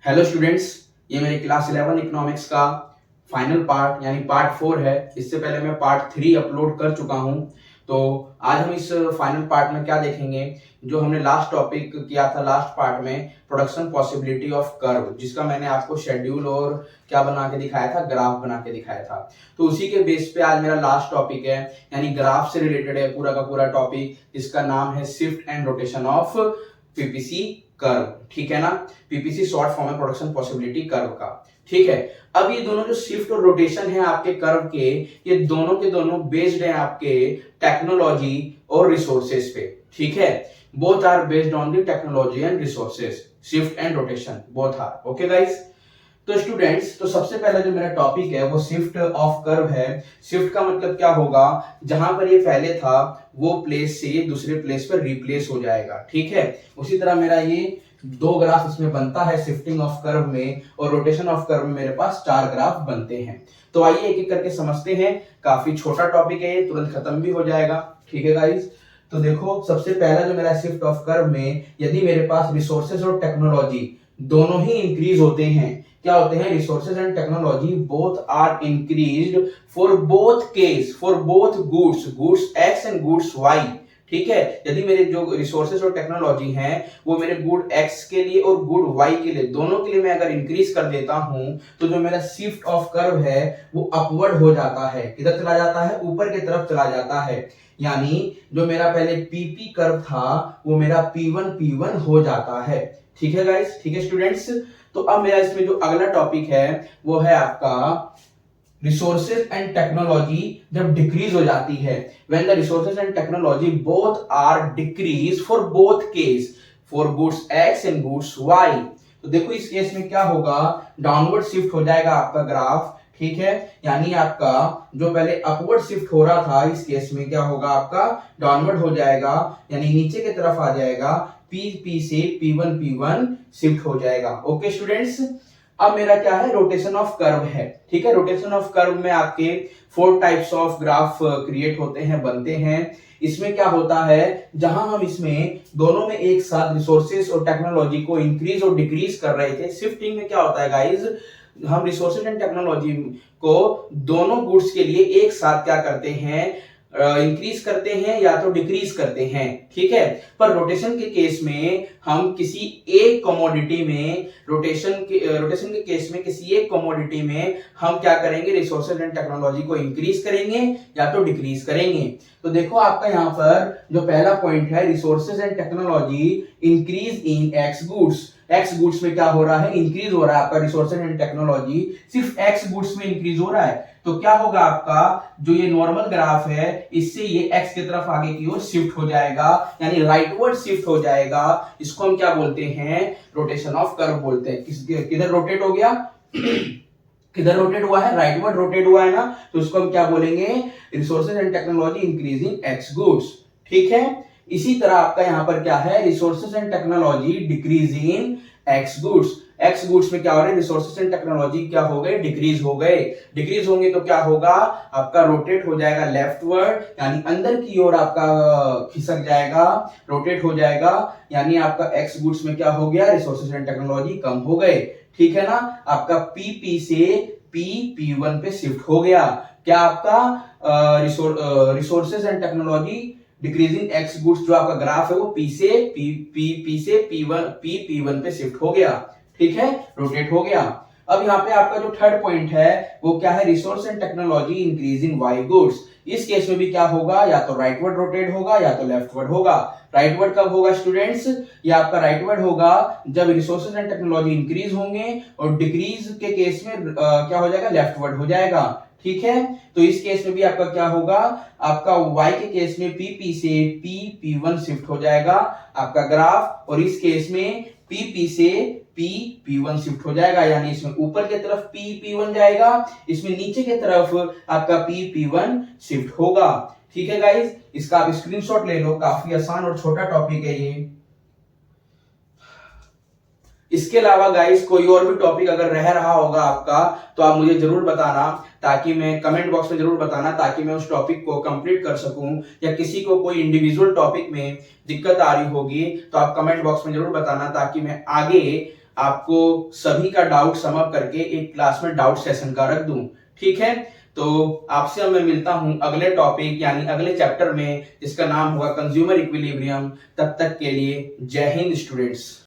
Hello students, ये मेरे class 11 economics का फाइनल पार्ट यानी पार्ट 4 है। इससे पहले मैं पार्ट 3 अपलोड कर चुका हूं। तो आज हम इस फाइनल पार्ट में क्या देखेंगे, जो हमने लास्ट टॉपिक किया था लास्ट पार्ट में, प्रोडक्शन पॉसिबिलिटी ऑफ कर्व, जिसका मैंने आपको शेड्यूल और क्या बना के दिखाया था, ग्राफ बना के दिखाया था। तो उसी के बेस पे आज मेरा लास्ट टॉपिक है, यानी ग्राफ से रिलेटेड है पूरा का पूरा टॉपिक, जिसका नाम है shift and rotation of PPC curve. ठीक है ना, पीपीसी शॉर्ट फॉर्म है प्रोडक्शन पॉसिबिलिटी कर्व का। ठीक है, अब ये दोनों जो शिफ्ट और रोटेशन है आपके कर्व के, ये दोनों के दोनों बेस्ड हैं आपके टेक्नोलॉजी और रिसोर्सेज पे। ठीक है, both are based on the technology and resources, shift and rotation both are. Okay guys, तो स्टूडेंट्स, तो सबसे पहला जो मेरा टॉपिक है वो शिफ्ट ऑफ कर्व है। शिफ्ट का मतलब क्या होगा, जहां पर ये पहले था वो प्लेस से दूसरे प्लेस पर रिप्लेस हो जाएगा। ठीक है, उसी तरह मेरा ये दो ग्राफ इसमें बनता है शिफ्टिंग ऑफ कर्व में, और रोटेशन ऑफ कर्व में मेरे पास 4 ग्राफ बनते हैं। तो आइए एक एक करके समझते हैं। काफी छोटा टॉपिक है, तुरंत खत्म भी हो जाएगा। ठीक है गाइस, तो देखो सबसे पहला जो मेरा शिफ्ट ऑफ कर्व में, यदि मेरे पास रिसोर्सेज और टेक्नोलॉजी दोनों ही इंक्रीज होते हैं, क्या होते हैं, resources and technology both are increased for both case, for both goods X and goods Y. ठीक है, यदि मेरे जो रिसोर्सेज और टेक्नोलॉजी हैं वो मेरे गुड एक्स के लिए और गुड वाई के लिए, दोनों के लिए मैं अगर इंक्रीज कर देता हूं, तो जो मेरा शिफ्ट ऑफ कर्व है वो अपवर्ड हो जाता है। किधर चला जाता है, ऊपर की तरफ चला जाता है। यानी जो मेरा पहले पीपी कर्व था वो मेरा P1 हो जाता है। ठीक है गाइस, ठीक है स्टूडेंट्स। तो अब मेरा इसमें जो अगला टॉपिक है वो है आपका रिसोर्सेज एंड टेक्नोलॉजी जब डिक्रीज हो जाती है, when the resources and technology both are decrease for both case, for goods X and goods Y. तो देखो इस केस में क्या होगा, डाउनवर्ड शिफ्ट हो जाएगा आपका ग्राफ। ठीक है, यानी आपका जो पहले अपवर्ड शिफ्ट हो रहा था, इस केस में क्या होगा, आपका डाउनवर्ड हो जाएगा, यानी नीचे की तरफ आ जाएगा। पी से P1 शिफ्ट हो जाएगा। ओके स्टूडेंट्स, अब मेरा क्या है, रोटेशन ऑफ कर्व है। ठीक है, रोटेशन ऑफ कर्व में आपके 4 टाइप्स ऑफ ग्राफ क्रिएट होते हैं, बनते हैं। इसमें क्या होता है, जहां हम इसमें दोनों में एक साथ रिसोर्सेज और टेक्नोलॉजी को इंक्रीज और डिक्रीज कर रहे थे। शिफ्टिंग में क्या होता है गाइज, हम रिसोर्सेज एंड टेक्नोलॉजी को दोनों गुड्स के लिए एक साथ क्या करते हैं, इंक्रीज करते हैं या तो डिक्रीज करते हैं। ठीक है, पर रोटेशन के केस में हम किसी एक कमोडिटी में, रोटेशन के केस में किसी एक कमोडिटी में हम क्या करेंगे, रिसोर्सेज एंड टेक्नोलॉजी को इंक्रीज करेंगे या तो डिक्रीज करेंगे। तो देखो आपका यहाँ पर जो पहला पॉइंट है, resources and technology increase in x goods. X goods में क्या हो रहा है, इंक्रीज हो रहा है आपका रिसोर्सेज एंड टेक्नोलॉजी, सिर्फ एक्स गुड्स में इंक्रीज हो रहा है। तो क्या होगा, आपका जो ये नॉर्मल ग्राफ है, इससे ये एक्स की तरफ आगे की ओर शिफ्ट हो जाएगा, यानी राइटवर्ड शिफ्ट हो जाएगा। इसको हम क्या बोलते हैं, रोटेशन ऑफ कर्व बोलते हैं। किधर रोटेट हो गया किधर रोटेट हुआ है, राइटवर्ड रोटेट हुआ है ना, तो इसको हम क्या बोलेंगे, resources and technology increasing x goods. ठीक है, इसी तरह आपका यहां पर क्या है, resources and technology decreasing x goods. X goods में क्या हो रहा है, रिसोर्सेज एंड टेक्नोलॉजी क्या हो गए, डिक्रीज हो गए। डिक्रीज होंगे तो क्या होगा, आपका रोटेट हो जाएगा लेफ्टवर्ड, यानी अंदर की ओर आपका खिसक जाएगा, रोटेट हो जाएगा। यानी आपका एक्स गुड्स में क्या हो गया, रिसोर्सेज एंड टेक्नोलॉजी कम हो गए। ठीक है ना, आपका पी से P1 पे शिफ्ट हो गया। क्या आपका resources and technology decreasing x goods, जो आपका ग्राफ है वो P से P1 पे शिफ्ट हो गया। ठीक है, रोटेट हो गया। अब यहाँ पे आपका जो थर्ड पॉइंट है वो क्या है, resource and technology increasing Y goods. इस केस में भी क्या होगा, या तो राइटवर्ड रोटेट होगा या तो लेफ्टवर्ड होगा। राइटवर्ड कब होगा स्टूडेंट्स, ये आपका राइटवर्ड होगा जब रिसोर्सेज एंड टेक्नोलॉजी इंक्रीज होंगे, और डिक्रीज के केस में क्या हो जाएगा, लेफ्टवर्ड हो जाएगा। ठीक है, तो इस केस में भी आपका क्या होगा, आपका y के केस में P से P1 शिफ्ट हो जाएगा आपका ग्राफ, और इस केस में P से P1 शिफ्ट हो जाएगा। यानी इसमें ऊपर की तरफ P1 जाएगा, इसमें नीचे की तरफ आपका P1 शिफ्ट होगा। ठीक है गाइज, इसका आप स्क्रीनशॉट ले लो, काफी आसान और छोटा टॉपिक है ये। इसके अलावा गाइस कोई और भी टॉपिक अगर रह रहा होगा आपका, तो आप मुझे जरूर बताना, ताकि मैं कमेंट बॉक्स में जरूर बताना, ताकि मैं उस टॉपिक को कंप्लीट कर सकूं। या किसी को कोई इंडिविजुअल टॉपिक में दिक्कत आ रही होगी तो आप कमेंट बॉक्स में जरूर बताना, ताकि मैं आगे आपको सभी का डाउट सम अप करके एक क्लास में डाउट सेशन का रख दूं। ठीक है, तो आपसे अब मैं मिलता हूं अगले टॉपिक यानी अगले चैप्टर में, जिसका नाम होगा कंज्यूमर इक्विलिब्रियम। तब तक के लिए जय हिंद स्टूडेंट्स।